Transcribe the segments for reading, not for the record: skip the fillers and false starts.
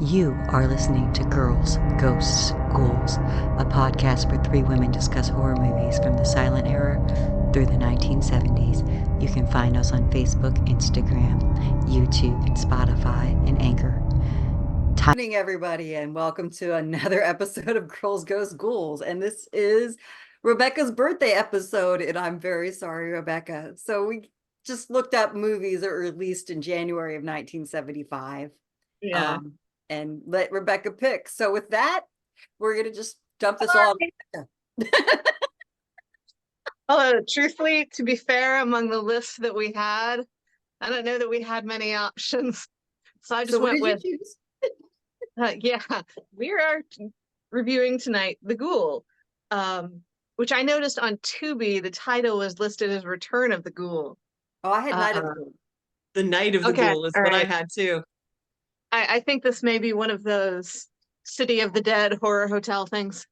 You are listening to Girls, Ghosts, Ghouls, a podcast where three women discuss horror movies from the silent era through the 1970s. You can find us on Facebook, Instagram, YouTube, and Spotify, and Anchor. Good evening, everybody, and welcome to another episode of Girls, Ghosts, Ghouls. And this is Rebecca's birthday episode, and I'm very sorry, Rebecca. So we just looked up movies that were released in January of 1975. Yeah. And let Rebecca pick. So with that, we're gonna just dump this all. Although, truthfully, to be fair, among the lists that we had, I don't know that we had many options. So I just went with, yeah, we are reviewing tonight The Ghoul, which I noticed on Tubi, the title was listed as Return of the Ghoul. Oh, I had Night of the Ghoul. The Night of the Ghoul is what I had too. I think this may be one of those City of the Dead horror hotel things.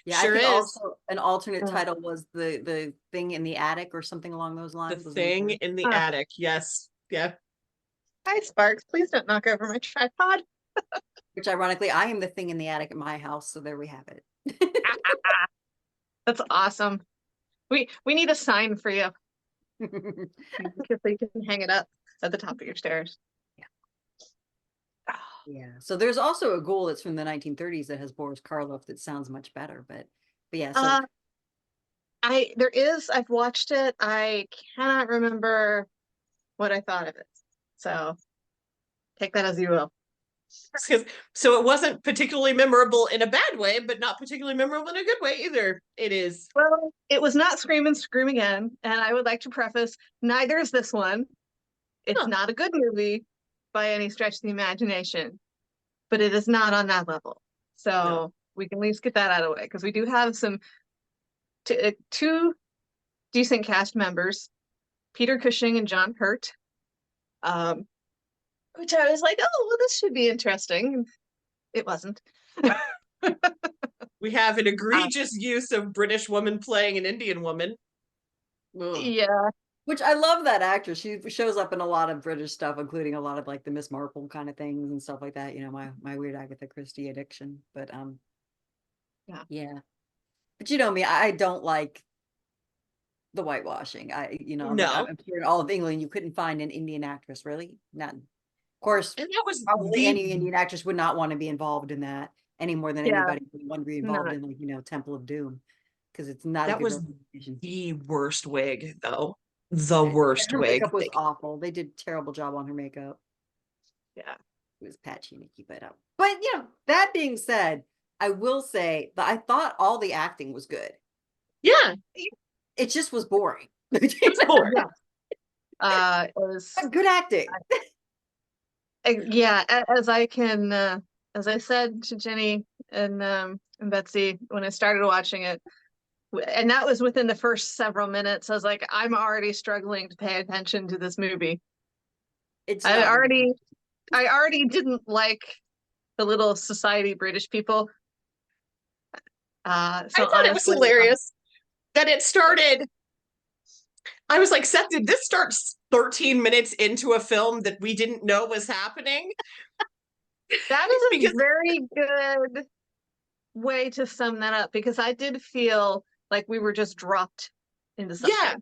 Yeah, sure, I think also an alternate title was the Thing in the Attic or something along those lines. The Thing in the Attic, yes. Yeah. Hi, Sparks. Please don't knock over my tripod. Which ironically, I am the Thing in the Attic at my house, so there we have it. That's awesome. We need a sign for you. Because you can hang it up at the top of your stairs. Yeah. So there's also a Ghoul that's from the 1930s that has Boris Karloff that sounds much better, but yeah. So I've watched it. I cannot remember what I thought of it. So take that as you will. So it wasn't particularly memorable in a bad way, but not particularly memorable in a good way either. It is. Well, it was not Scream and Scream Again, and I would like to preface, neither is this one. It's not a good movie by any stretch of the imagination, but it is not on that level. So we can at least get that out of the way, because we do have some two decent cast members, Peter Cushing and John Hurt, which I was like, oh, well, this should be interesting. It wasn't. We have an egregious use of British woman playing an Indian woman. Ugh. Yeah. Which I love that actress. She shows up in a lot of British stuff, including a lot of like the Miss Marple kind of things and stuff like that. You know, my weird Agatha Christie addiction. But yeah. But you know me, I don't like the whitewashing. I'm sure in all of England you couldn't find an Indian actress, really. None. Of course, and that was probably any Indian actress would not want to be involved in that any more than anybody would want to be involved in, like, Temple of Doom, because it's not. That was the worst wig, though. The worst her wig. Makeup was awful. They did a terrible job on her makeup. Yeah, it was patchy to keep it up. But that being said, I will say that I thought all the acting was good. Yeah, it just was boring. It's boring. It was good acting. Yeah, as I said to Jenny and Betsy when I started watching it, and that was within the first several minutes, I was like, I'm already struggling to pay attention to this movie. I already didn't like the little society British people. So I thought it was hilarious that it started. I was like, Seth, did this start 13 minutes into a film that we didn't know was happening? That is a very good way to sum that up, because I did feel like we were just dropped into something. Yeah.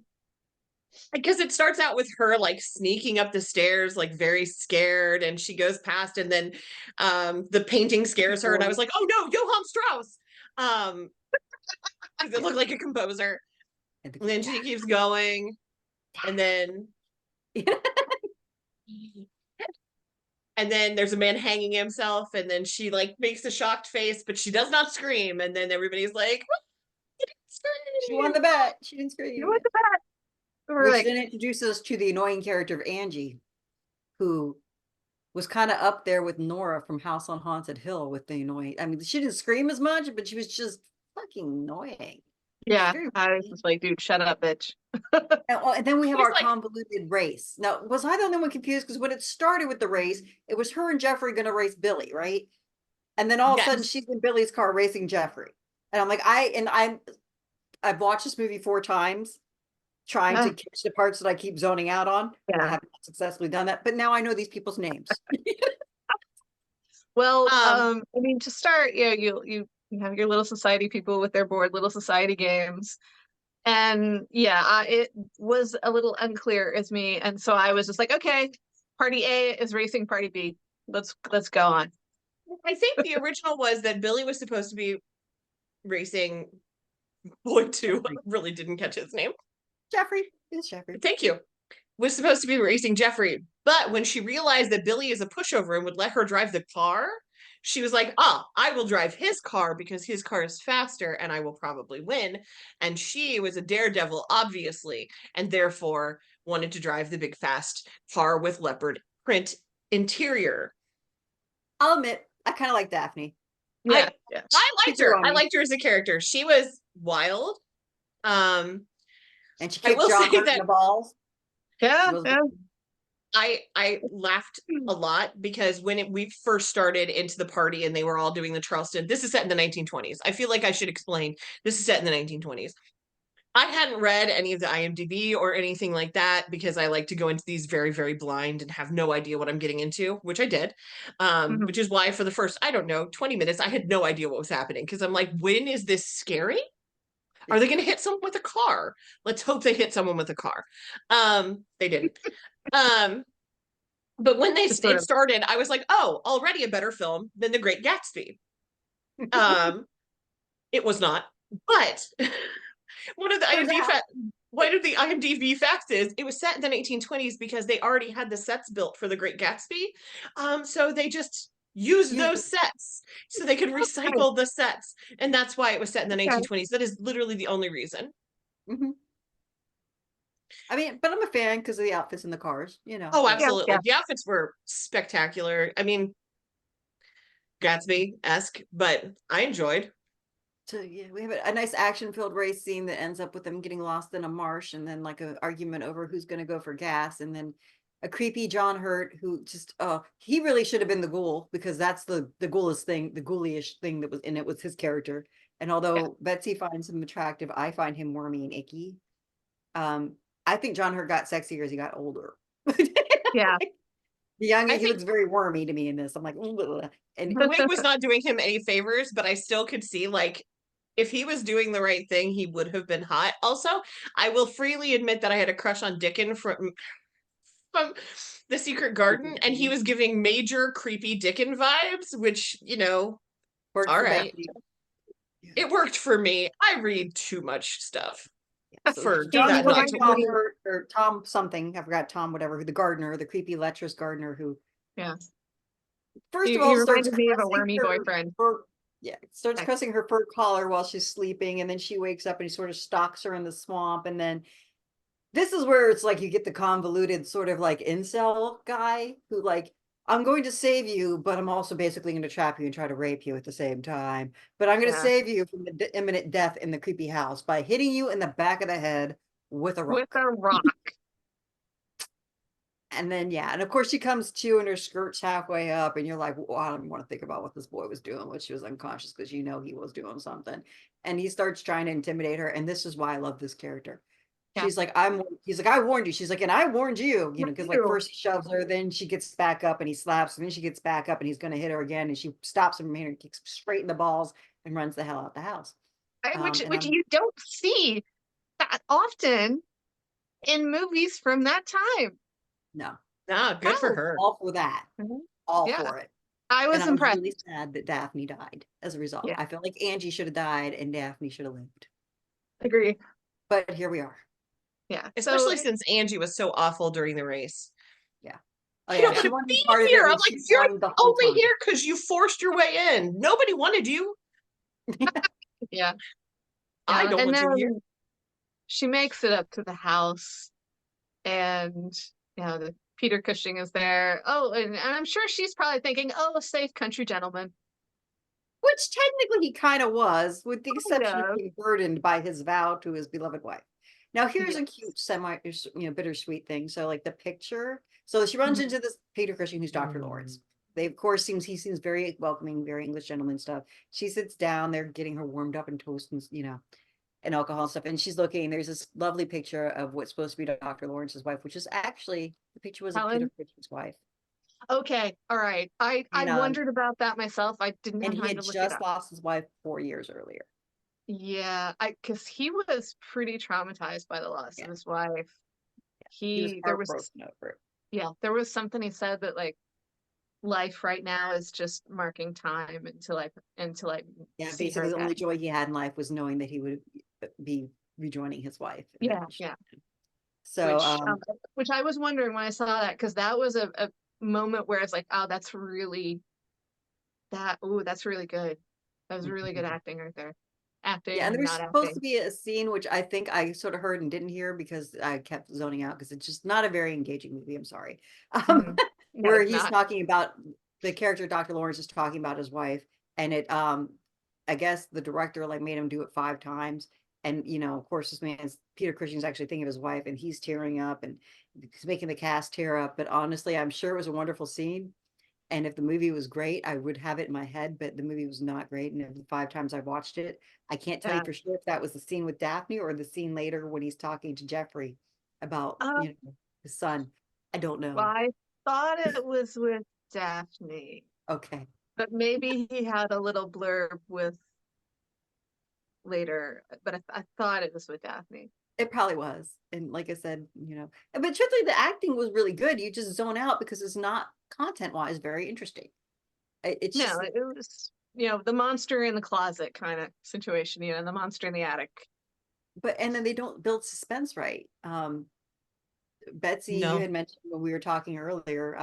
Because it starts out with her like sneaking up the stairs, like very scared, and she goes past, and then the painting scares her, and I was like, oh no, Johann Strauss. Because it looked like a composer. And then she keeps going, and then there's a man hanging himself, and then she like makes a shocked face, but she does not scream, and then everybody's like, she didn't scream. She won the bet. She didn't scream. She won the bet. Which then introduces us to the annoying character of Angie, who was kind of up there with Nora from House on Haunted Hill with the annoying. I mean, she didn't scream as much, but she was just fucking annoying. Yeah, I was just like, dude, shut up, bitch. And then we have our convoluted race. Now, was I the only one confused? Because when it started with the race, it was her and Jeffrey going to race Billy, right? And then all of a sudden, she's in Billy's car racing Jeffrey. And I'm like, I've watched this movie 4 times, trying to catch the parts that I keep zoning out on. I haven't successfully done that, but now I know these people's names. Well, Um, I mean, to start, you have your little society people with their board little society games. And yeah, it was a little unclear as me. And so I was just like, okay, party A is racing party B. Let's go on. I think the original was that Billy was supposed to be racing boy two. Really didn't catch his name. Jeffrey. It's Jeffrey. Thank you. Was supposed to be racing Jeffrey. But when she realized that Billy is a pushover and would let her drive the car, she was like, I will drive his car because his car is faster and I will probably win. And she was a daredevil, obviously, and therefore wanted to drive the big fast car with leopard print interior. I'll admit, I kind of like Daphne. Yeah. I liked her. I liked her as a character. She was wild. And she I kicked will John say Hurt in that the balls. Yeah, Was- yeah. I laughed a lot because when we first started into the party and they were all doing the Charleston, this is set in the 1920s. I feel like I should explain this is set in the 1920s. I hadn't read any of the IMDb or anything like that because I like to go into these very, very blind and have no idea what I'm getting into, which I did. Which is why for the first, I don't know, 20 minutes, I had no idea what was happening because I'm like, when is this scary? Are they going to hit someone with a car? Let's hope they hit someone with a car. They didn't. But when it started, I was like, oh, already a better film than The Great Gatsby. It was not, but one of the IMDb facts is it was set in the 1920s because they already had the sets built for The Great Gatsby. So they just used those sets so they could recycle the sets, and that's why it was set in the 1920s. That is literally the only reason. Mm-hmm. I mean, but I'm a fan because of the outfits in the cars, you know. Oh, absolutely. The outfits were spectacular. I mean, Gatsby-esque, but I enjoyed. So yeah, we have a nice action-filled race scene that ends up with them getting lost in a marsh, and then like an argument over who's going to go for gas, and then a creepy John Hurt who just he really should have been the Ghoul because that's the ghoulish thing, the ghoulish thing that was in it was his character. And although Betsy finds him attractive, I find him wormy and icky. I think John Hurt got sexier as he got older. Yeah. He looks very wormy to me in this. I'm like, ugh. And the wig was not doing him any favors, but I still could see like if he was doing the right thing, he would have been hot. Also, I will freely admit that I had a crush on Dickon from The Secret Garden, and he was giving major creepy Dickon vibes, which, you know, all right. It worked for me. I read too much stuff. For John Hurt or Tom something, I forgot Tom whatever, the gardener, the creepy lecherous gardener who first of all reminded me of a wormy boyfriend. Starts pressing her fur collar while she's sleeping, and then she wakes up and he sort of stalks her in the swamp, and then this is where it's like you get the convoluted sort of like incel guy who like, I'm going to save you, but I'm also basically going to trap you and try to rape you at the same time. But I'm going to save you from the imminent death in the creepy house by hitting you in the back of the head with a rock. With a rock. And then, and of course she comes to and her skirt's halfway up and you're like, well, I don't want to think about what this boy was doing, but she was unconscious because you know he was doing something. And he starts trying to intimidate her. And this is why I love this character. She's like, he's like, I warned you. She's like, and I warned you, you know, because like first he shoves her, then she gets back up and he slaps her, and then she gets back up and he's going to hit her again. And she stops him from hitting her, kicks straight in the balls and runs the hell out the house. Which you don't see that often in movies from that time. No. Good for her. All for that. All for it. I was impressed. I was really sad that Daphne died as a result. Yeah. I felt like Angie should have died and Daphne should have lived. Agree. But here we are. Yeah. Especially since Angie was so awful during the race. Yeah. You don't want to be here. I'm like, you're only here because you forced your way in. Nobody wanted you. Yeah. I don't want you here. She makes it up to the house, and you know, the Peter Cushing is there. Oh, and I'm sure she's probably thinking, oh, a safe country gentleman. Which technically he kind of was, with the exception of being burdened by his vow to his beloved wife. Now, here's a cute, bittersweet thing. So, like the picture. So she runs into this Peter Cushing, who's Dr. Lawrence. They, of course, he seems very welcoming, very English gentleman stuff. She sits down, they're getting her warmed up and toast and, you know, and alcohol and stuff. And she's looking, there's this lovely picture of what's supposed to be Dr. Lawrence's wife, which is actually, the picture was of Peter Cushing's wife. Okay, all right. I And wondered about that myself. I didn't have he time had to look it just up. lost his wife 4 years earlier. Yeah, because he was pretty traumatized by the loss Yeah. of his wife. He was There was, heartbroken over it. yeah, there was something he said that like life right now is just marking time until I Yeah, see basically her the only again. joy he had in life was knowing that he would be rejoining his wife Yeah, eventually. yeah. So Which I was wondering when I saw that, because that was a moment where it's like, oh, that's really that's really good. That was really good acting right there. yeah, and Acting, there was not supposed to acting. be a scene which I think I sort of heard and didn't hear because I kept zoning out because it's just not a very engaging movie. I'm sorry. Mhm. No, Where it's he's not. talking about the character Dr. Lawrence is talking about his wife, and it I guess the director like made him do it 5 times. And of course, this man's Peter Cushing's actually thinking of his wife, and he's tearing up, and he's making the cast tear up. But honestly, I'm sure it was a wonderful scene. And if the movie was great, I would have it in my head, but the movie was not great. And the 5 times I watched it, I can't tell you Yeah. for sure if that was the scene with Daphne or the scene later when he's talking to Jeffrey about, Uh, his son. I don't well, know. I thought it was with Daphne, Okay. but maybe he had a little blurb with later, but I thought it was with Daphne. It probably was. And like I said, but truthfully, the acting was really good. You just zone out because it's not content wise very interesting. It's No, just, it was, the monster in the closet kind of situation, the monster in the attic. and then they don't build suspense right. Betsy, you No. had mentioned when we were talking earlier,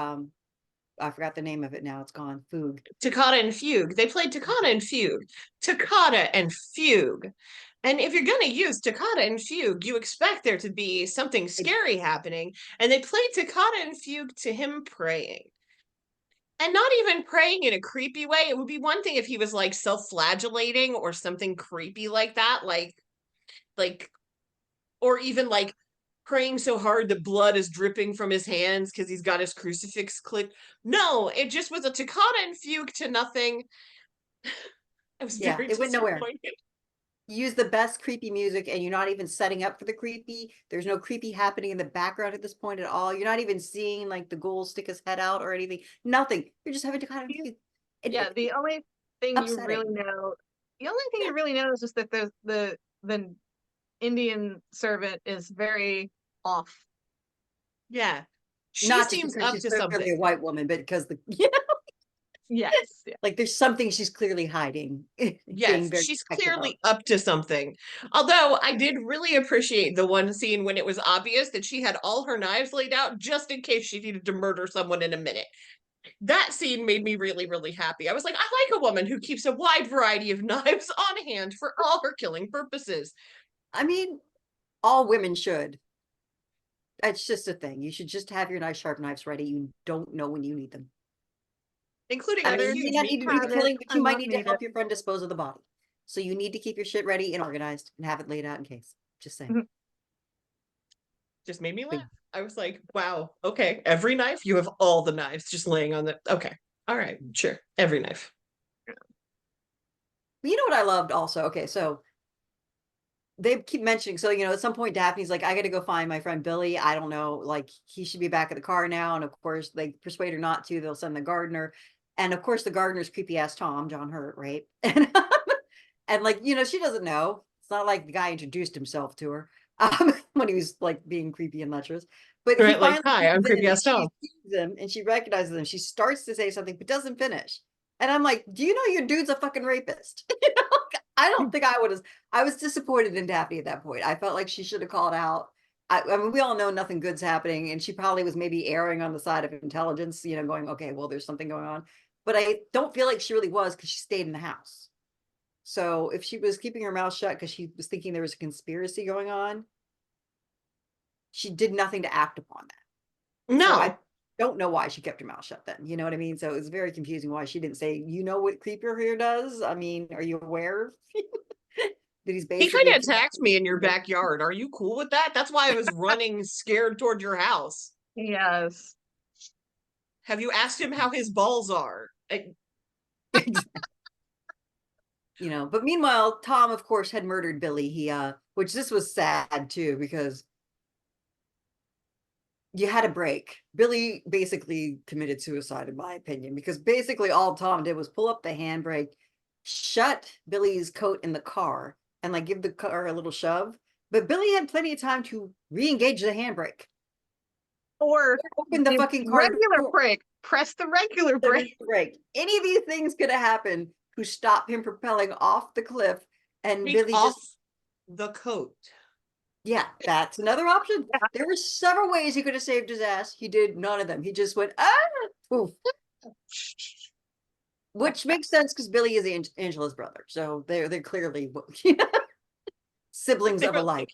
I forgot the name of it now. It's gone. Fugue. Toccata and Fugue. They played Toccata and Fugue. Toccata and Fugue. And if you're going to use Toccata and Fugue, you expect there to be something scary happening. And they played Toccata and Fugue to him praying. And not even praying in a creepy way. It would be one thing if he was like self-flagellating or something creepy like that, like, or even like praying so hard that blood is dripping from his hands because he's got his crucifix clicked. No, it just was a Toccata and Fugue to nothing. I was Yeah, very it went nowhere. disappointed. You use the best creepy music and you're not even setting up for the creepy. There's no creepy happening in the background at this point at all. You're not even seeing like the ghoul stick his head out or anything. Nothing. You're just having to kind of Yeah, the only thing you really upsetting. know, is just that the Indian servant is very off. Yeah. She Not just seems because up she's to clearly a something. white woman, but because Yes, yeah. like there's something she's clearly hiding, being Yes, very she's protective of. clearly up to something. Although I did really appreciate the one scene when it was obvious that she had all her knives laid out just in case she needed to murder someone in a minute. That scene made me really, really happy. I was like, I like a woman who keeps a wide variety of knives on hand for all her killing purposes. I mean, all women should. It's just a thing. You should just have your nice sharp knives ready. You don't know when you need them. Including I a mean, you may huge not meat need to do the Have cleaver. it. killing, but I you might won't need to need it. help your friend dispose of the body. So you need to keep your shit ready and organized and have it laid out in case. Just saying. Mhm. Just made me laugh. But I was like, wow, okay, every knife, you have all the knives just laying on the. Okay, all right, sure, every knife. you know what I loved also? Okay, so they keep mentioning, so at some point Daphne's like, I gotta go find my friend Billy. I don't know, like he should be back at the car now. And of course they persuade her not to, they'll send the gardener. And of course the gardener's creepy ass Tom, John Hurt, right? And like, she doesn't know. It's not like the guy introduced himself to her when he was like being creepy and lecherous. But he Right, like, finally hi, I'm comes in creepy and ass she Tom. sees him and she recognizes him. She starts to say something, but doesn't finish. And I'm like, do you know your dude's a fucking rapist? I don't think I would have. I was disappointed in Daphne at that point. I felt like she should have called out. I mean, we all know nothing good's happening, and she probably was maybe erring on the side of intelligence, going, okay, well, there's something going on. But I don't feel like she really was because she stayed in the house. So if she was keeping her mouth shut because she was thinking there was a conspiracy going on, she did nothing to act upon that. So I No, don't know why she kept her mouth shut then. You know what I mean? So it was very confusing why she didn't say, what creeper here does? I mean, are you aware that he's he kind basically of attacked me in your backyard. Are you cool with that? That's why I was running scared toward your house. Yes. Have you asked him how his balls are? But meanwhile, Tom, of course, had murdered Billy. Which this was sad too, because you had a break. Billy basically committed suicide, in my opinion, because basically all Tom did was pull up the handbrake, shut Billy's coat in the car, and like give the car a little shove. But Billy had plenty of time to re-engage the handbrake. Or Open the fucking car regular door. brake. Press the regular brake. Any of these things could have happened to stop him propelling off the cliff, and Take Billy off just the coat. yeah, that's another option. There were several ways he could have saved his ass. He did none of them. He just went poof. Which makes sense because Billy is Angela's brother, so they're clearly siblings of a like.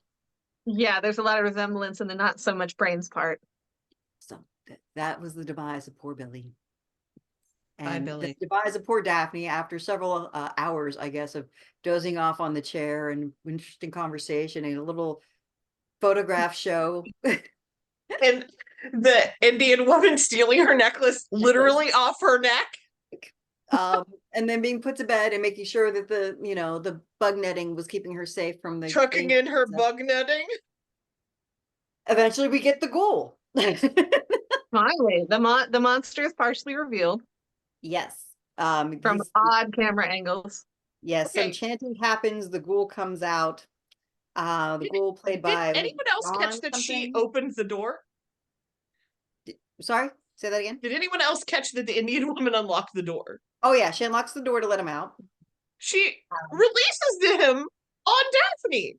Yeah, there's a lot of resemblance in the not so much brains part. So that was the demise of poor Billy. Bye, And Billy. the demise of poor Daphne after several hours, I guess, of dozing off on the chair and interesting conversation and a little photograph show. And the Indian woman stealing her necklace literally off her neck. And then being put to bed and making sure that the bug netting was keeping her safe from the Tucking in her bug netting. Eventually we get the ghoul. Finally, the monster is partially revealed. Yes. From odd camera angles. Yes, Okay. some chanting happens, the ghoul comes out. The ghoul played by Did anyone else catch that she opens the door? Sorry, say that again. Did anyone else catch that the Indian woman unlocked the door? Oh yeah, she unlocks the door to let him out. She releases him on Daphne.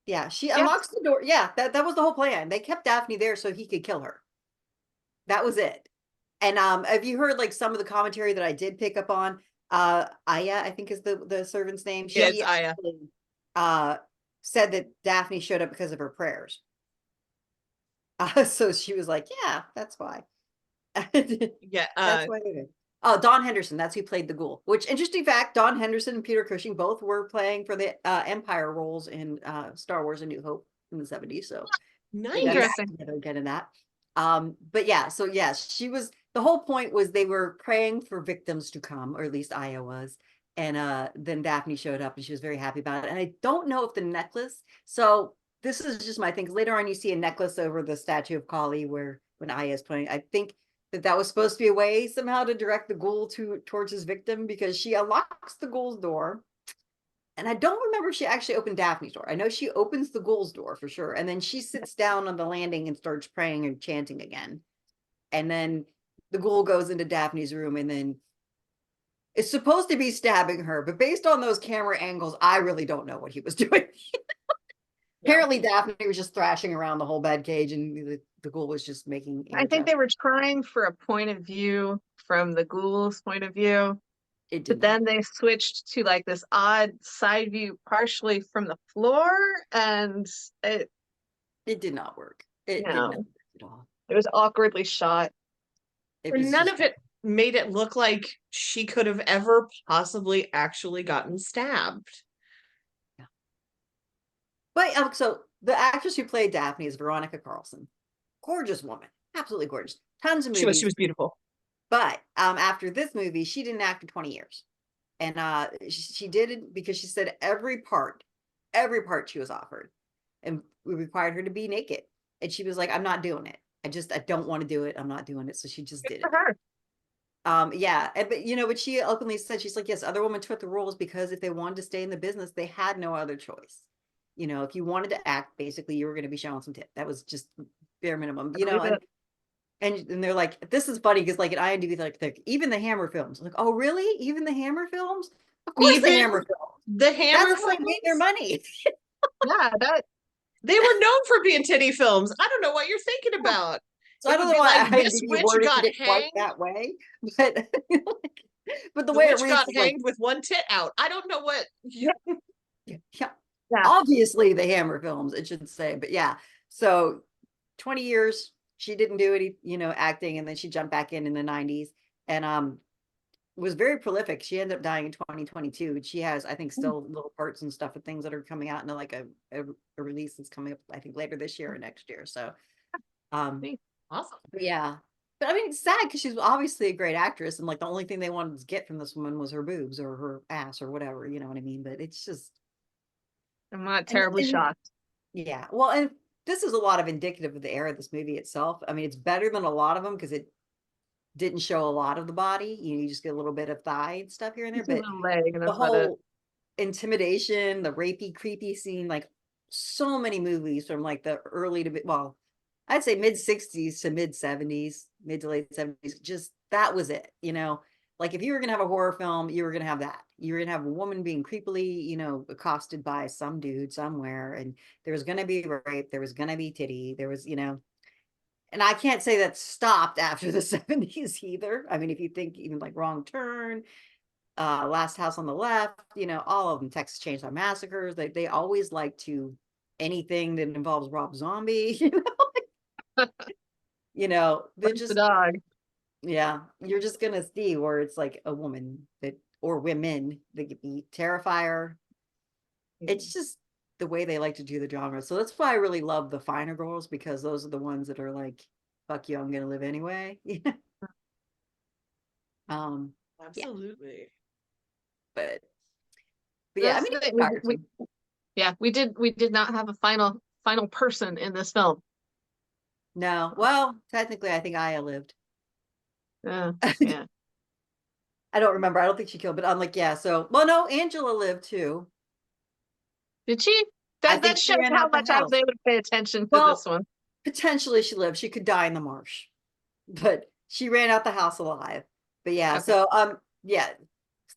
Yeah, she unlocks the door. Yeah, that was the whole plan. They kept Daphne there so he could kill her. That was it. And have you heard like some of the commentary that I did pick up on? Aya, I think is the servant's name. She Yes, Aya. Said that Daphne showed up because of her prayers. So she was like, yeah, that's why. Yeah. That's why they did. Oh, Don Henderson, that's who played the ghoul. Which, interesting fact, Don Henderson and Peter Cushing both were playing for the Empire roles in Star Wars: A New Hope in the 70s. So Nice. Interesting. together getting that. But yeah, so yes, she was, the whole point was they were praying for victims to come, or at least Aya was. And then Daphne showed up and she was very happy about it. And I don't know if the necklace, so this is just my thing. Later on, you see a necklace over the statue of Kali when Aya is playing. I think that was supposed to be a way somehow to direct the ghoul towards his victim, because she unlocks the ghoul's door. And I don't remember if she actually opened Daphne's door. I know she opens the ghoul's door for sure. And then she sits down on the landing and starts praying and chanting again. And then the ghoul goes into Daphne's room and then it's supposed to be stabbing her. But based on those camera angles, I really don't know what he was doing. Apparently Daphne was just thrashing around the whole bed cage and the ghoul was just making. I think they were trying for a point of view from the ghoul's point of view. But then they switched to like this odd side view, partially from the floor, and it did not work. It did not work at all. It was awkwardly shot. None of it made it look like she could have ever possibly actually gotten stabbed. Yeah. But so the actress who played Daphne is Veronica Carlson. Gorgeous woman, absolutely gorgeous. Tons of movies. She was beautiful. But after this movie, she didn't act in 20 years. And she did it because she said every part she was offered. And we required her to be naked. And she was like, I'm not doing it. I don't want to do it. I'm not doing it. So she just did it. Yeah. But she openly said, she's like, yes, other women took the roles because if they wanted to stay in the business, they had no other choice. If you wanted to act, basically you were going to be showing some tip. That was just bare minimum, and they're like, this is funny because like at IMDb, like even the Hammer films, like, oh really? Even the Hammer films? Of course, the Hammer films. The Hammer That's films what made their money. Yeah, they were known for being titty films. I don't know what you're thinking about. So I don't know why like, this witch got hanged that way, but but the way witch it reads got is hanged with one tit out. I don't know what. Yeah. Obviously, the Hammer films, it should say, but yeah. So 20 years. She didn't do any, acting, and then she jumped back in the 90s and was very prolific. She ended up dying in 2022. She has, I think, still little parts and stuff and things that are coming out into like a release that's coming up, I think, later this year or next year. So, awesome. But yeah. But I mean, it's sad because she's obviously a great actress, and like the only thing they wanted to get from this woman was her boobs or her ass or whatever. You know what I mean? But it's just, I'm not terribly shocked. Yeah. Well, and this is a lot of indicative of the era of this movie itself. I mean, it's better than a lot of them because it didn't show a lot of the body. You just get a little bit of thigh and stuff here and there, It's a but little leg, and the that's about it. whole intimidation, the rapey, creepy scene, like so many movies from like the early to well, I'd say mid 60s to mid 70s, mid to late 70s. Just that was it, you know. Like if you were gonna have a horror film, you were gonna have that. You were gonna have a woman being creepily, you know, accosted by some dude somewhere, and there was gonna be rape, there was gonna be titty, there was, you know, and I can't say that stopped after the 70s either. I mean, if you think even like Wrong Turn, Last House on the Left, you know, all of them, Texas Chainsaw Massacres, they always like to anything that involves Rob Zombie, you know, they're The just, dog. yeah, you're just gonna see where it's like a woman that or women that could be Terrifier. It's just the way they like to do the genre. So that's why I really love the finer girls, because those are the ones that are like, fuck you, I'm gonna live anyway. um yeah, Absolutely. but yeah, I That's mean, the it's thing. tiresome. Yeah, we did not have a final person in this film. No, well, technically I think Aya lived. Yeah. I don't remember. I don't think she killed, but I'm like, yeah. So, well, no, Angela lived too. Did she? I That think that she shows ran how out the much I was house. able to pay attention to Well, this one. potentially she lived. She could die in the marsh, but she ran out the house alive. But yeah, Okay. so yeah,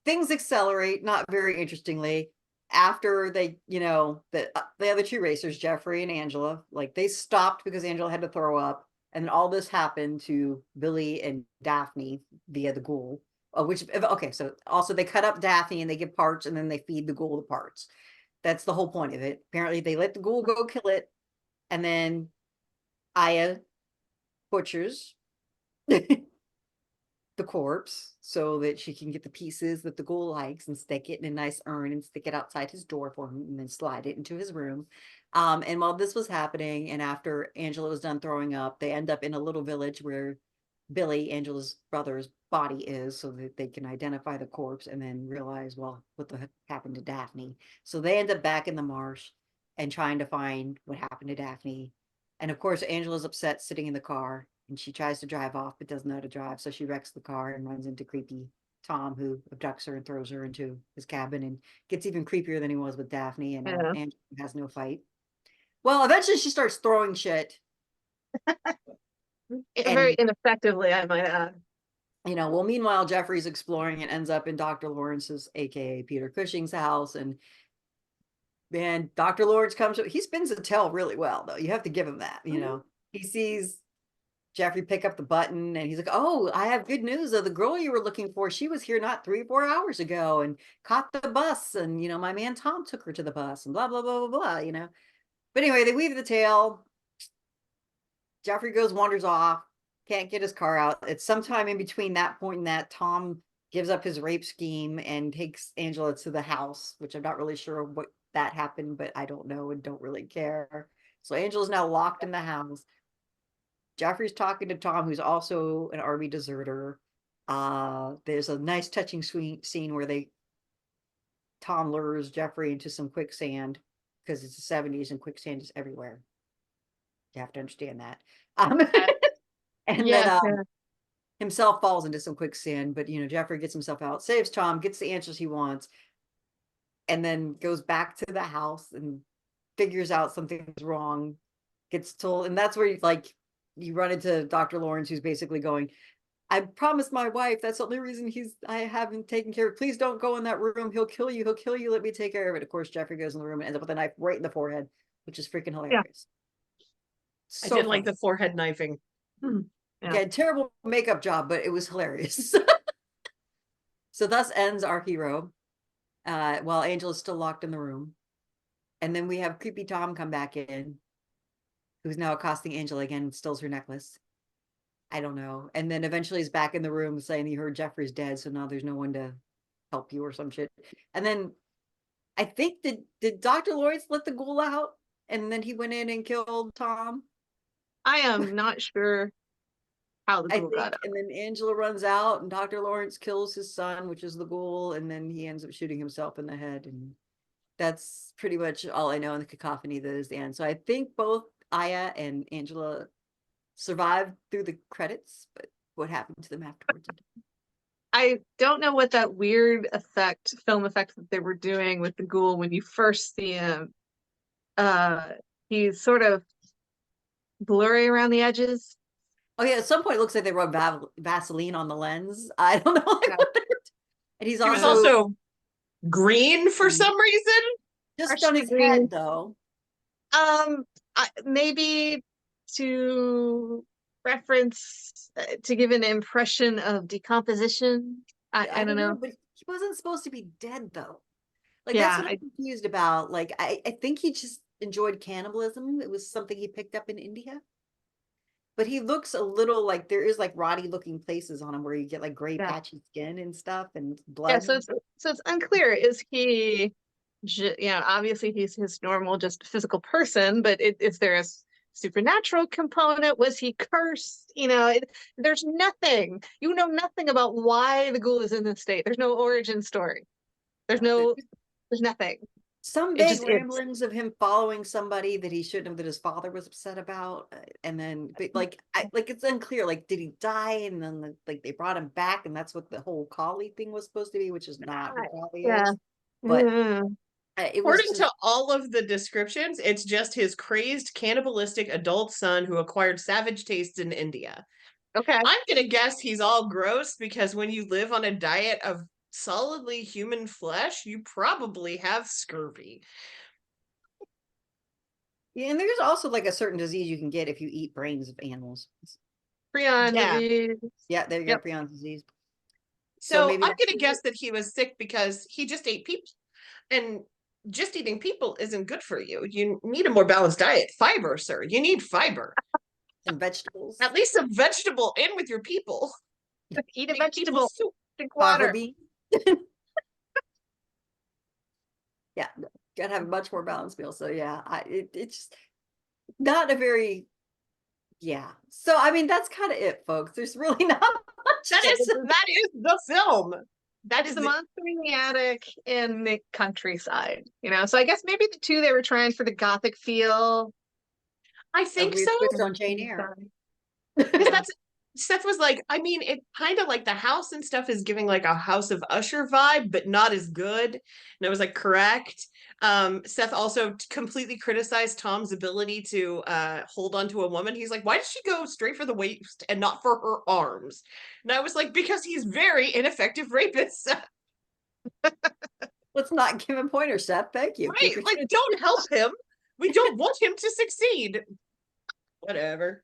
things accelerate, not very interestingly, after they, you know, the other two racers, Jeffrey and Angela, like they stopped because Angela had to throw up, and then all this happened to Billy and Daphne via the ghoul. Which okay, so also they cut up Daphne and they give parts, and then they feed the ghoul the parts. That's the whole point of it. Apparently, they let the ghoul go kill it, and then Aya butchers the corpse so that she can get the pieces that the ghoul likes and stick it in a nice urn and stick it outside his door for him and then slide it into his room. And while this was happening, and after Angela was done throwing up, they end up in a little village where Billy, Angela's brother's body is, so that they can identify the corpse and then realize, well, what the heck happened to Daphne. So they end up back in the marsh and trying to find what happened to Daphne. And of course, Angela's upset sitting in the car, and she tries to drive off but doesn't know how to drive. So she wrecks the car and runs into creepy Tom, who abducts her and throws her into his cabin and gets even creepier than he was with Daphne. And Yeah. Angela has no fight. Well, eventually she starts throwing shit. Very And ineffectively, I might add. you know, well, meanwhile, Jeffrey's exploring and ends up in Dr. Lawrence's, aka Peter Cushing's house. And man, Dr. Lawrence comes, he spins the tell really well, though. You have to give him that. You know, he sees Jeffrey pick up the button and he's like, oh, I have good news. The girl you were looking for, she was here not 3 or 4 hours ago and caught the bus. And, you know, my man Tom took her to the bus and blah, blah, blah, blah, blah, you know. But anyway, they weave the tale. Jeffrey wanders off, can't get his car out. It's sometime in between that point and that Tom gives up his rape scheme and takes Angela to the house, which I'm not really sure what that happened, but I don't know and don't really care. So Angela's now locked in the house. Jeffrey's talking to Tom, who's also an army deserter. There's a nice touching scene where Tom lures Jeffrey into some quicksand because it's the 70s and quicksand is everywhere. You have to understand that. And then himself falls into some quicksand, but you know, Jeffrey gets himself out, saves Tom, gets the answers he wants, and then goes back to the house and figures out something's wrong, gets told, and that's where you run into Dr. Lawrence, who's basically going, I promised my wife, that's the only reason I haven't taken care of. Please don't go in that room. He'll kill you. Let me take care of it. Of course, Jeffrey goes in the room and ends up with a knife right in the forehead, which is freaking hilarious. I did like the forehead knifing. Yeah, terrible makeup job, but it was hilarious. So thus ends our hero, while Angela's still locked in the room. And then we have creepy Tom come back in, who's now accosting Angela again and steals her necklace. I don't know. And then eventually he's back in the room saying he heard Jeffrey's dead, so now there's no one to help you or some shit. And then I think did Dr. Lawrence let the ghoul out? And then he went in and killed Tom? I am not sure how the ghoul got out. And then Angela runs out and Dr. Lawrence kills his son, which is the ghoul, and then he ends up shooting himself in the head. And that's pretty much all I know in the cacophony that is the end. So I think both Aya and Angela survived through the credits, but what happened to them afterwards? I don't know what that weird film effect that they were doing with the ghoul when you first see him. He's sort of blurry around the edges. Oh yeah, at some point it looks like they rubbed Vaseline on the lens. I don't know. Yeah. And he's He was also also green for some reason. just on his partially head, though. Maybe to reference to give an impression of decomposition. I don't know. But he wasn't supposed to be dead, though. Like Yeah, that's what I'm confused about. Like I think he just enjoyed cannibalism. It was something he picked up in India. But he looks a little like there is like rotty looking places on him where you get like gray Yeah. patchy skin and stuff and blood. Yeah, so it's unclear. Is he, obviously he's his normal, just physical person, but is there a supernatural component? Was he cursed? There's nothing. You know nothing about why the ghoul is in this state. There's no origin story. There's nothing. Some It vague just is. ramblings of him following somebody that he shouldn't have, that his father was upset about, and then but like it's unclear. Like, did he die and then like they brought him back, and that's what the whole collie thing was supposed to be, which is not what collie Yeah. is. But it was According to all of the descriptions, it's just his crazed, cannibalistic adult son who acquired savage tastes in India. Okay. I'm going to guess he's all gross because when you live on a diet of solidly human flesh, you probably have scurvy. Yeah, and there's also like a certain disease you can get if you eat brains of animals. Prion Yeah. disease. Yeah, there you go, Yep. prion disease. So maybe I'm that's going to guess that he was sick because he just ate people. And just eating people isn't good for you. You need a more balanced diet. Fiber, sir. You need fiber. and vegetables. At least some vegetable in with your people. Eat a Make people vegetable. soup. Drink Fava water. bean. Yeah, gotta have a much more balanced meal. So yeah, it's just not a very So I mean that's kind of it, folks. There's really not much. That is the film. That It's is the monster in the attic in the countryside, So I guess maybe the two they were trying for the gothic feel. I a think weird so. twist on Jane Eyre. Because that's Seth was like, I mean, it kind of like the house and stuff is giving like a House of Usher vibe, but not as good. And I was like, correct. Seth also completely criticized Tom's ability to hold on to a woman. He's like, why did she go straight for the waist and not for her arms? And I was like, because he's very ineffective rapist, Seth. Let's not give him pointers, Seth. Thank you. Right? Like, don't help him. We don't want him to succeed. Whatever.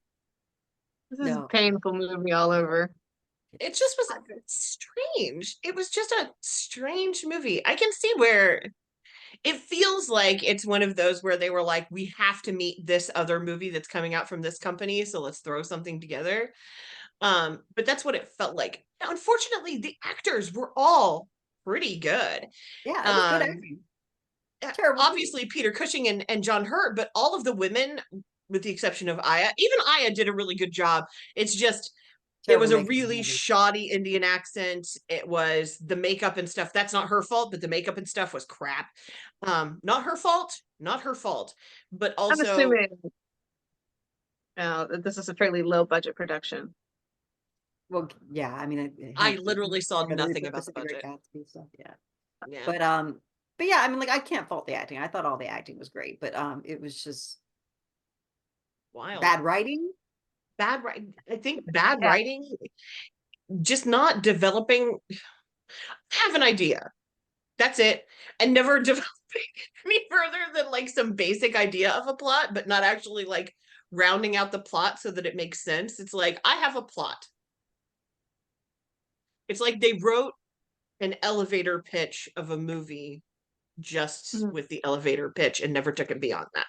This is a painful movie all over. It just was strange. It was just a strange movie. I can see where it feels like it's one of those where they were like, we have to meet this other movie that's coming out from this company, so let's throw something together. But that's what it felt like. Now, unfortunately, the actors were all pretty good. Yeah, it was good acting. Terrible. Obviously, Peter Cushing and John Hurt, but all of the women, with the exception of Aya, even Aya did a really good job. It's just it was a really shoddy Indian accent. It was the makeup and stuff. That's not her fault, but the makeup and stuff was crap. Not her fault. But also, I'm assuming this is a fairly low budget production. Well, yeah, I mean, I literally saw nothing about the budget. Stuff, Yeah. But yeah, I mean, like I can't fault the acting. I thought all the acting was great, but it was just wild. Bad writing. I think bad writing, just not developing. Have an idea. That's it. And never developing any further than like some basic idea of a plot, but not actually like rounding out the plot so that it makes sense. It's like, I have a plot. It's like they wrote an elevator pitch of a movie just with the elevator pitch and never took it beyond that.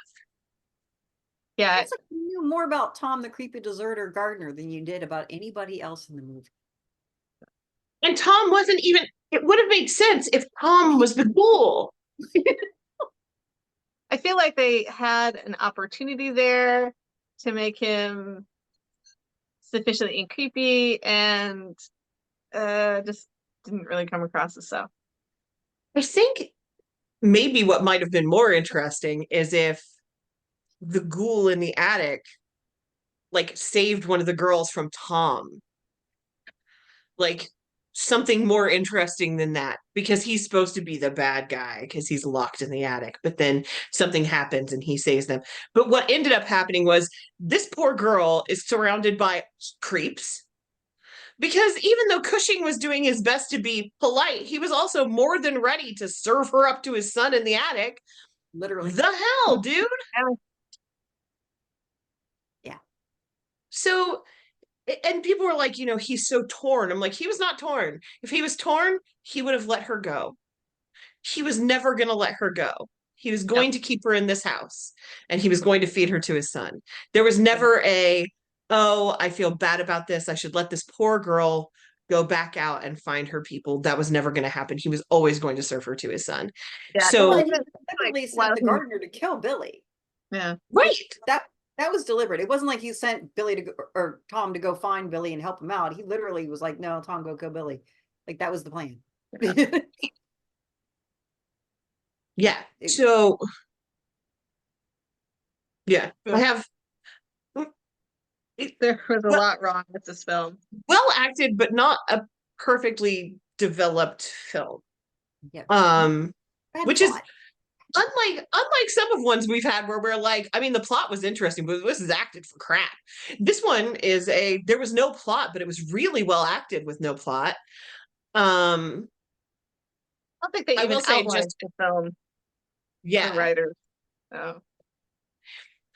Yeah. It's like you knew more about Tom the creepy deserter gardener than you did about anybody else in the movie. And Tom wasn't even, it would have made sense if Tom was the ghoul. I feel like they had an opportunity there to make him sufficiently creepy and just didn't really come across as so. I think maybe what might have been more interesting is if the ghoul in the attic like saved one of the girls from Tom. Like something more interesting than that, because he's supposed to be the bad guy because he's locked in the attic, but then something happens and he saves them. But what ended up happening was this poor girl is surrounded by creeps, because even though Cushing was doing his best to be polite, he was also more than ready to serve her up to his son in the attic. Literally. The hell, dude. Yeah. So, and people were like, he's so torn. I'm like, he was not torn. If he was torn, he would have let her go. He was never going to let her go. He was going to keep her in this house, and he was going to feed her to his son. There was never oh, I feel bad about this, I should let this poor girl go back out and find her people. That was never going to happen. He was always going to serve her to his son. Yeah, So, well, he deliberately sent the gardener to kill Billy. Yeah. right. That was deliberate. It wasn't like he sent Billy to go, or Tom to go find Billy and help him out. He literally was like, no, Tom, go kill Billy. Like, that was the plan. Yeah. So, yeah, Yeah. I have There was a lot wrong with this film. well acted, but not a perfectly developed film. Yeah. Which is unlike some of ones we've had where we're like, I mean, the plot was interesting, but this is acted for crap. This one is there was no plot, but it was really well acted with no plot. I don't think they I even will say outlined just the film. yeah, The writers. Oh.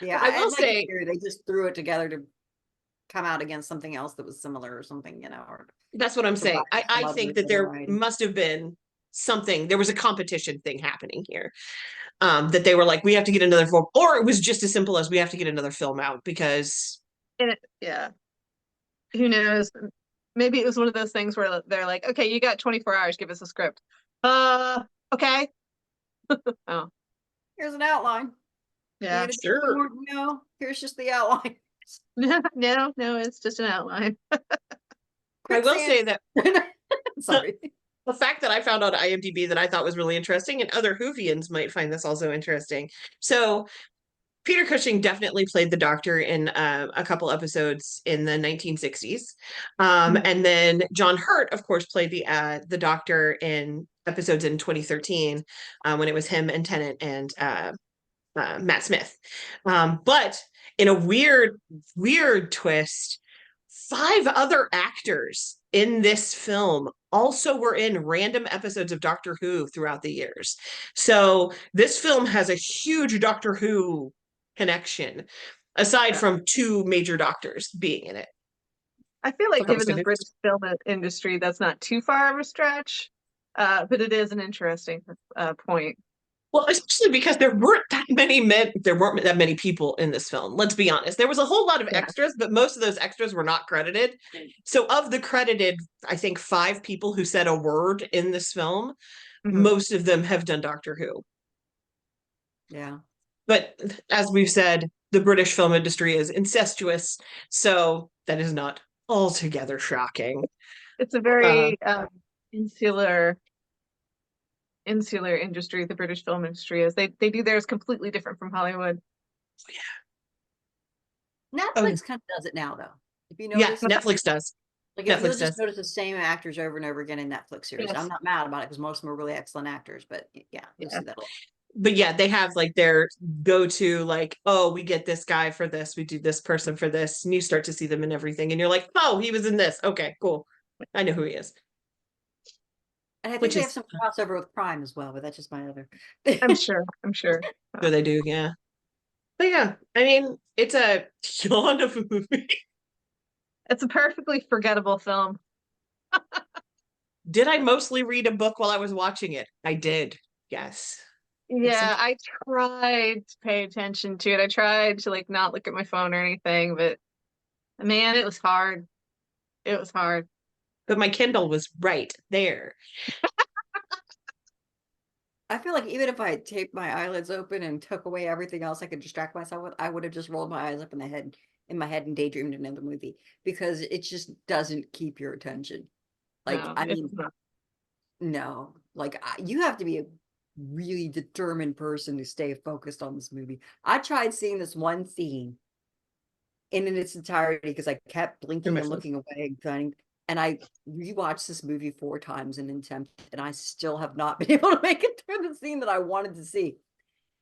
Yeah, I will I'd like to say hear they just threw it together to come out against something else that was similar or something, or that's what I'm to saying. rile some I other think that there variety. must have been something. There was a competition thing happening here. That they were like, we have to get another film, or it was just as simple as we have to get another film out because Yeah. Who knows? Maybe it was one of those things where they're like, okay, you got 24 hours, give us a script. Okay. Oh, Here's an outline. yeah. sure. No, here's just the outline. No, it's just an outline. I will say that Sorry. the fact that I found on IMDb that I thought was really interesting, and other Whovians might find this also interesting. So Peter Cushing definitely played the Doctor in a couple episodes in the 1960s, and then John Hurt, of course, played the Doctor in episodes in 2013 when it was him and Tennant and Matt Smith. But in a weird twist, 5 other actors in this film also were in random episodes of Doctor Who throughout the years. So this film has a huge Doctor Who connection, aside from 2 major doctors being in it. I feel like given the British film industry, that's not too far of a stretch, but it is an interesting point. Well, especially because there weren't that many people in this film. Let's be honest. There was a whole lot of extras, but most of those extras were not credited. So of the credited, I think 5 people who said a word in this film, most of them have done Doctor Who. Yeah. But as we've said, the British film industry is incestuous, so that is not altogether shocking. It's a very insular industry. The British film industry is. They do theirs completely different from Hollywood. Yeah. Netflix kind of does it now, though. If you notice, Netflix does. Like, Netflix you'll just does. notice the same actors over and over again in Netflix series. Yes. I'm not mad about it because most of them are really excellent actors, but yeah, you'll see that a lot. But yeah, they have like their go-to, like, oh, we get this guy for this, we do this person for this, and you start to see them in everything, and you're like, oh, he was in this. Okay, cool. I know who he is. And I think they have some crossover with Prime as well, but that's just my other. I'm sure. So they do, yeah. But yeah, I mean, it's a yawn of a movie. It's a perfectly forgettable film. Did I mostly read a book while I was watching it? I did, yes. Yeah, I tried to pay attention to it. I tried to like not look at my phone or anything, but man, it was hard. It was hard. But my Kindle was right there. I feel like even if I had taped my eyelids open and took away everything else I could distract myself with, I would have just rolled my eyes up in my head and daydreamed another movie, because it just doesn't keep your attention. Like, No, I mean, no, like you have to be a really determined person to stay focused on this movie. I tried seeing this one scene in its entirety because I kept blinking and looking away and going. And I rewatched this movie 4 times in attempt, and I still have not been able to make it through the scene that I wanted to see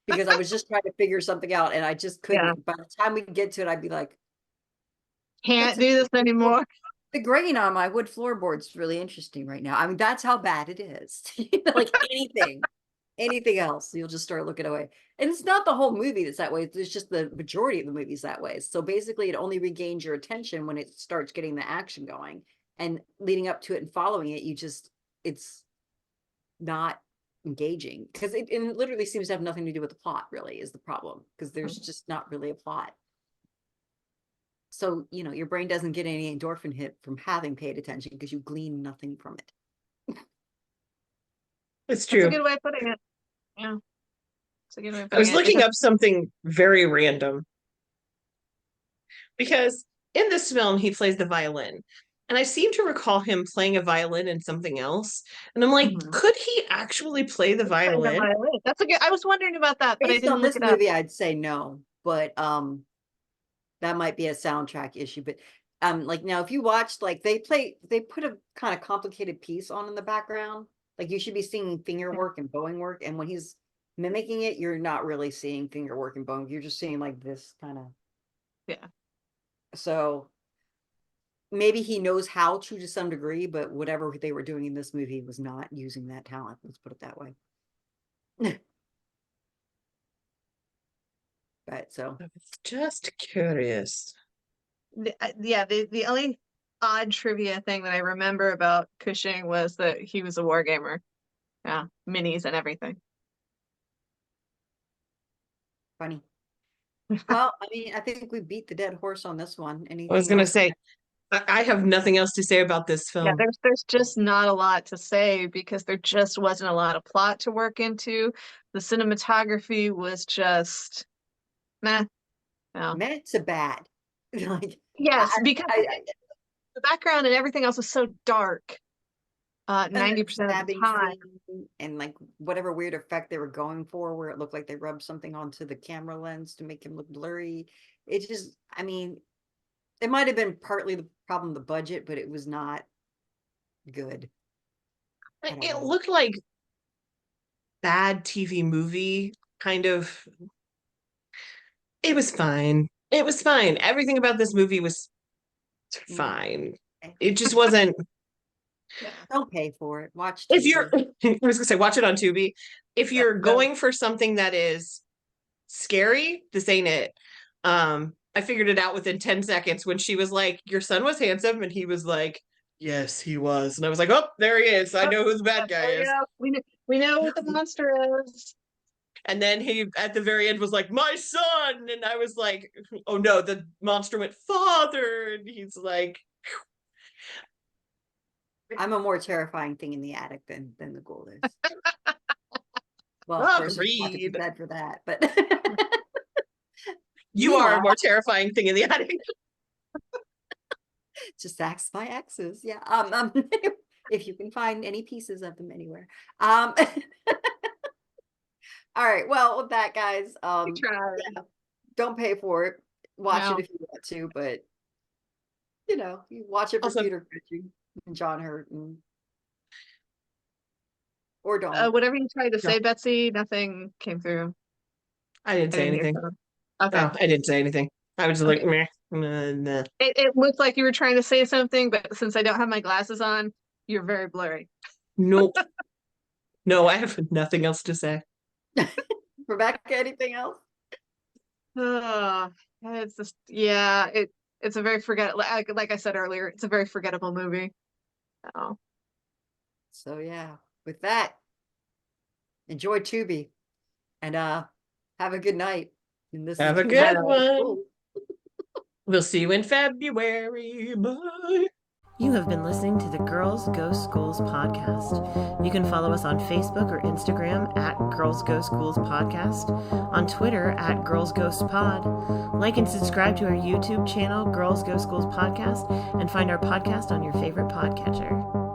because I was just trying to figure something out, and I just couldn't. Yeah. By the time we get to it, I'd be like, Can't do this anymore. the grain on my wood floorboard's really interesting right now. I mean, that's how bad it is. Like anything else, you'll just start looking away. And it's not the whole movie that's that way. It's just the majority of the movie's that way. So basically, it only regains your attention when it starts getting the action going. And leading up to it and following it, it's not engaging because it literally seems to have nothing to do with the plot, really, is the problem, because there's just not really a plot. So, your brain doesn't get any endorphin hit from having paid attention because you glean nothing from it. It's true. That's a good way of putting it. Yeah. It's a good way of putting it. I was looking up something very random because in this film, he plays the violin. And I seem to recall him playing a violin in something else. And I'm like, could he actually play the violin? That's a good. I was wondering about that, but I Based didn't on look this it up. movie, I'd say no, but that might be a soundtrack issue. But like now, if you watched, like they put a kind of complicated piece on in the background. Like you should be seeing finger work and bowing work, and when he's mimicking it, you're not really seeing finger work and bowing. You're just seeing like this kind of. Yeah. So maybe he knows how to some degree, but whatever they were doing in this movie was not using that talent. Let's put it that way. But so I was just curious. The only odd trivia thing that I remember about Cushing was that he was a wargamer. Yeah, minis and everything. funny. Well, I mean, I think we beat the dead horse on this one. I was going to else? say, I have nothing else to say about this film. Yeah, there's just not a lot to say because there just wasn't a lot of plot to work into. The cinematography was just meh. No. Meh to bad. Like Yes, because the background and everything else is so dark. 90% of the time. And like whatever weird effect they were going for, where it looked like they rubbed something onto the camera lens to make him look blurry. It just, I mean, it might have been partly the problem, the budget, but it was not good. It looked like bad TV movie kind of. It was fine. It was fine. Everything about this movie was fine. It just wasn't. Don't pay for it. Watch If TV. you're, I was gonna say, watch it on Tubi. If you're going for something that is scary, this ain't it. I figured it out within 10 seconds when she was like, "Your son was handsome," and he was like, "Yes, he was." And I was like, "Oh, there he is. I know who the bad guy is." We know what the monster is. And then he, at the very end, was like, "My son," and I was like, "Oh no!" The monster went, "Father," and he's like, I'm a more terrifying thing in the attic than the Ghoul is. Well, there's a lot to be said for that, but you are a more terrifying thing in the attic. Just ask my exes, yeah. If you can find any pieces of them anywhere. All right, well, with that, guys, yeah, don't pay for it. Watch it if you want to, but you watch it for Peter Cushing and John Hurt, or don't. Whatever you tried to say, Betsy, nothing came through. I didn't say anything. Okay. Oh, I didn't say anything. I was just like, meh. Nah. It looked like you were trying to say something, but since I don't have my glasses on, you're very blurry. Nope. No, I have nothing else to say. Rebecca, anything else? It's just, yeah, it's a very like I said earlier, it's a very forgettable movie. So yeah, with that, enjoy Tubi and have a good night. Have a good one. We'll see you in February. Bye. You have been listening to the Girls Ghost Ghouls podcast. You can follow us on Facebook or Instagram at Girls Ghost Ghouls podcast, on Twitter at Girls Ghost Pod. Like and subscribe to our YouTube channel, Girls Ghost Ghouls podcast, and find our podcast on your favorite podcatcher.